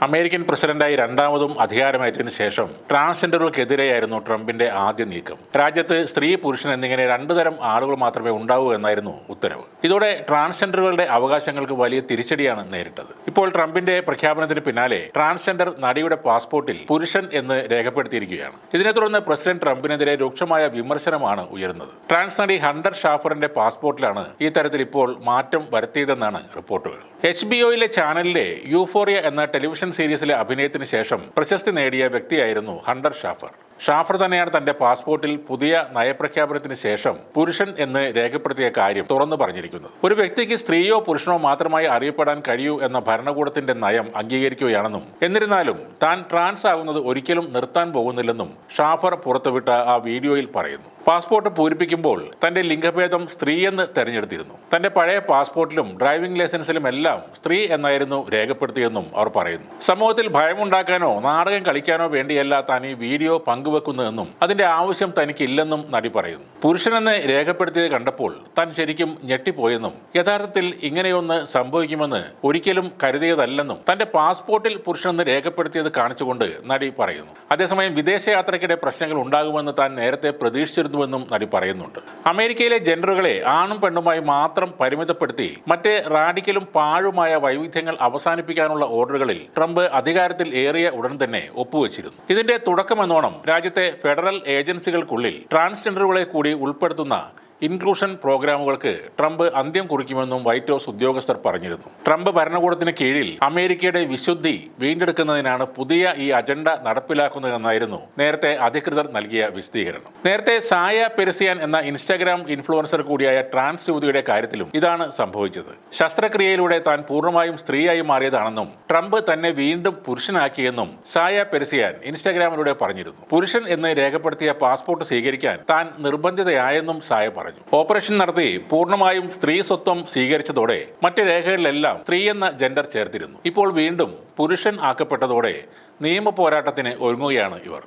American പ്രസിഡന്റായി രണ്ടാമതും അധികാരമേറ്റതിനു ശേഷം ട്രാൻസ്ജെൻഡറുകൾക്കെതിരെയായിരുന്നു ട്രംപിന്റെ ആദ്യ നീക്കം. രാജ്യത്ത് സ്ത്രീ, പുരുഷൻ എന്നിങ്ങനെ രണ്ടു തരം ആളുകൾ മാത്രമേ ഉണ്ടാവൂ എന്നായിരുന്നു ഉത്തരവ്. ഇതോടെ ട്രാൻസ്ജെൻഡറുകളുടെ അവകാശങ്ങൾക്ക് വലിയ തിരിച്ചടിയാണ് നേരിട്ടത്. ഇപ്പോൾ ട്രംപിന്റെ പ്രഖ്യാപനത്തിന് പിന്നാലെ ട്രാൻസ്ജെൻഡർ നടിയുടെ പാസ്പോർട്ടിൽ പുരുഷൻ എന്ന് രേഖപ്പെടുത്തിയിരിക്കുകയാണ്. ഇതിനെ തുടർന്ന് പ്രസിഡന്റ് ട്രംപിനെതിരെ രൂക്ഷമായ വിമർശനമാണ് ഉയരുന്നത്. ട്രാൻസ് നടി ഹണ്ടർ ഷാഫറിന്റെ പാസ്പോർട്ടിലാണ് ഈ തരത്തിൽ ഇപ്പോൾ മാറ്റം വരുത്തിയതെന്നാണ് റിപ്പോർട്ടുകൾ. HBO ചാനലിലെ യൂഫോറിയ എന്ന ടെലിവിഷൻ സീരീസിലെ അഭിനയത്തിന് ശേഷം പ്രശസ്തി നേടിയ വ്യക്തിയായിരുന്നു ഹണ്ടർ ഷാഫർ. ഷാഫർ തന്നെയാണ് തന്റെ പാസ്പോർട്ടിൽ പുതിയ നയപ്രഖ്യാപനത്തിന് ശേഷം പുരുഷൻ എന്ന് രേഖപ്പെടുത്തിയ കാര്യം തുറന്നു പറഞ്ഞിരിക്കുന്നത്. ഒരു വ്യക്തിക്ക് സ്ത്രീയോ പുരുഷനോ മാത്രമായി അറിയപ്പെടാൻ കഴിയൂ എന്ന ഭരണകൂടത്തിന്റെ നയം അംഗീകരിക്കുകയാണെന്നും എന്നിരുന്നാലും താൻ ട്രാൻസ് ആകുന്നത് ഒരിക്കലും നിർത്താൻ പോകുന്നില്ലെന്നും ഷാഫർ പുറത്തുവിട്ട ആ വീഡിയോയിൽ പറയുന്നു. പാസ്പോർട്ട് പൂരിപ്പിക്കുമ്പോൾ തന്റെ ലിംഗഭേദം സ്ത്രീയെന്ന് തെരഞ്ഞെടുത്തിരുന്നു. തന്റെ പഴയ പാസ്പോർട്ടിലും ഡ്രൈവിംഗ് ലൈസൻസിലും എല്ലാം സ്ത്രീ എന്നായിരുന്നു രേഖപ്പെടുത്തിയെന്നും അവർ പറയുന്നു. സമൂഹത്തിൽ ഭയമുണ്ടാക്കാനോ നാടകം കളിക്കാനോ വേണ്ടിയല്ല താൻ ഈ വീഡിയോ പങ്കുവെക്കുന്നതെന്നും അതിന്റെ ആവശ്യം തനിക്കില്ലെന്നും നടി പറയുന്നു. പുരുഷനെന്ന് രേഖപ്പെടുത്തിയത് കണ്ടപ്പോൾ താൻ ശരിക്കും ഞെട്ടിപ്പോയെന്നും യഥാർത്ഥത്തിൽ ഇങ്ങനെയൊന്ന് സംഭവിക്കുമെന്ന് ഒരിക്കലും കരുതിയതല്ലെന്നും തന്റെ പാസ്പോർട്ടിൽ പുരുഷനെന്ന് രേഖപ്പെടുത്തിയത് കാണിച്ചുകൊണ്ട് നടി പറയുന്നു. അതേസമയം വിദേശയാത്രയ്ക്കിടെ പ്രശ്നങ്ങൾ ഉണ്ടാകുമെന്ന് താൻ നേരത്തെ പ്രതീക്ഷിച്ചിരുന്നുവെന്നും നടി പറയുന്നുണ്ട്. അമേരിക്കയിലെ ജെൻഡറുകളെ ആണും പെണ്ണുമായി മാത്രം പരിമിതപ്പെടുത്തി മറ്റ് റാഡിക്കലും പാഴുമായ വൈവിധ്യങ്ങൾ അവസാനിപ്പിക്കാനുള്ള ഓർഡറുകളിൽ ട്രംപ് അധികാരത്തിൽ ഏറിയ ഉടൻ തന്നെ ഒപ്പുവെച്ചിരുന്നു. ഇതിന്റെ തുടക്കമെന്നോണം രാജ്യത്തെ ഫെഡറൽ ഏജൻസികൾക്കുള്ളിൽ ട്രാൻസ്ജെൻഡറുകളെ കൂടി ഉൾപ്പെടുത്തുന്ന ഇൻക്ലൂഷൻ പ്രോഗ്രാമുകൾക്ക് ട്രംപ് അന്ത്യം കുറിക്കുമെന്നും വൈറ്റ് ഹൗസ് ഉദ്യോഗസ്ഥർ പറഞ്ഞിരുന്നു. ട്രംപ് ഭരണകൂടത്തിന് കീഴിൽ അമേരിക്കയുടെ വിശുദ്ധി വീണ്ടെടുക്കുന്നതിനാണ് പുതിയ ഈ അജണ്ട നടപ്പിലാക്കുന്നതെന്നായിരുന്നു നേരത്തെ അധികൃതർ നൽകിയ വിശദീകരണം. നേരത്തെ സായ പെരസിയാൻ എന്ന ഇൻസ്റ്റാഗ്രാം ഇൻഫ്ലുവൻസർ കൂടിയായ ട്രാൻസ് യുവതിയുടെ കാര്യത്തിലും ഇതാണ് സംഭവിച്ചത്. ശസ്ത്രക്രിയയിലൂടെ താൻ പൂർണ്ണമായും സ്ത്രീയായി മാറിയതാണെന്നും ട്രംപ് തന്നെ വീണ്ടും പുരുഷനാക്കിയെന്നും സായ പെരസിയാൻ ഇൻസ്റ്റാഗ്രാമിലൂടെ പറഞ്ഞിരുന്നു. പുരുഷൻ എന്ന് രേഖപ്പെടുത്തിയ പാസ്പോർട്ട് സ്വീകരിക്കാൻ താൻ നിർബന്ധിതയായെന്നും സായ പറഞ്ഞു. ഓപ്പറേഷൻ നടത്തി പൂർണ്ണമായും സ്ത്രീ സ്വത്വം സ്വീകരിച്ചതോടെ മറ്റ് രേഖകളിലെല്ലാം സ്ത്രീ എന്ന ജെൻഡർ ചേർത്തിരുന്നു. ഇപ്പോൾ വീണ്ടും പുരുഷൻ ആക്കപ്പെട്ടതോടെ നിയമ പോരാട്ടത്തിന് ഒരുങ്ങുകയാണ് ഇവർ.